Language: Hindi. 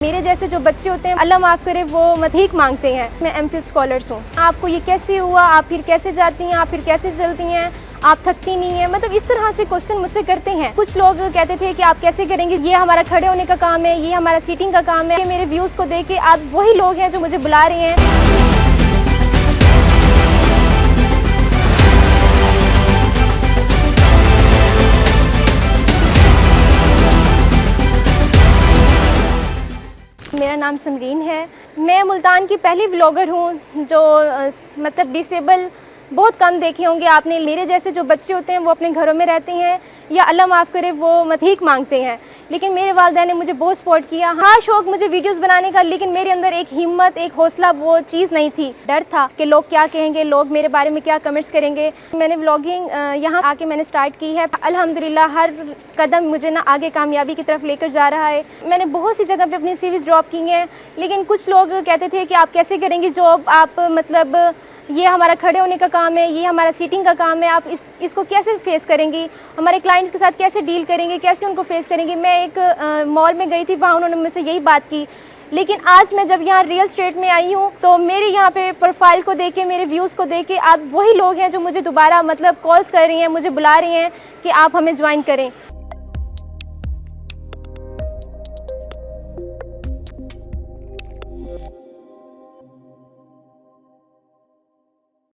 मेरे जैसे जो बच्चे होते हैं अल्लाह माफ़ करे वो भीख मांगते हैं। मैं एमफिल स्कॉलर्स हूँ। आपको ये कैसे हुआ, आप फिर कैसे जाती हैं, आप फिर कैसे चलती हैं, आप थकती नहीं है, मतलब इस तरह से क्वेश्चन मुझसे करते हैं। कुछ लोग कहते थे कि आप कैसे करेंगे, ये हमारा खड़े होने का काम है, ये हमारा सीटिंग का काम है। मेरे व्यूज़ को देख के आप वही लोग हैं जो मुझे बुला रहे हैं। मेरा नाम समरीन है। मैं मुल्तान की पहली व्लॉगर हूँ जो मतलब डिसेबल बहुत कम देखे होंगे आपने। मेरे जैसे जो बच्चे होते हैं वो अपने घरों में रहते हैं या अल्लाह माफ़ करे वो भीख मांगते हैं, लेकिन मेरे वालिदैन ने मुझे बहुत सपोर्ट किया। हाँ, शौक़ मुझे वीडियोस बनाने का, लेकिन मेरे अंदर एक हिम्मत, एक हौसला, वो चीज़ नहीं थी। डर था कि लोग क्या कहेंगे, लोग मेरे बारे में क्या कमेंट्स करेंगे। मैंने व्लॉगिंग यहाँ आके मैंने स्टार्ट की है। अल्हम्दुलिल्लाह हर कदम मुझे ना आगे कामयाबी की तरफ लेकर जा रहा है। मैंने बहुत सी जगह पे अपनी सीवीज़ ड्रॉप की हैं, लेकिन कुछ लोग कहते थे कि आप कैसे करेंगी जॉब, आप मतलब ये हमारा खड़े होने का काम है, ये हमारा सीटिंग का काम है, आप इसको कैसे फेस करेंगी, हमारे क्लाइंट्स के साथ कैसे डील करेंगे, कैसे उनको फेस करेंगी। मैं एक मॉल में गई थी, वहाँ उन्होंने मुझसे यही बात की। लेकिन आज मैं जब यहाँ रियल स्टेट में आई हूँ तो मेरे यहाँ पे प्रोफाइल को देख के, मेरे व्यूज़ को देख के आप वही लोग हैं जो मुझे दोबारा मतलब कॉल्स कर रही हैं, मुझे बुला रही हैं कि आप हमें ज्वाइन करें।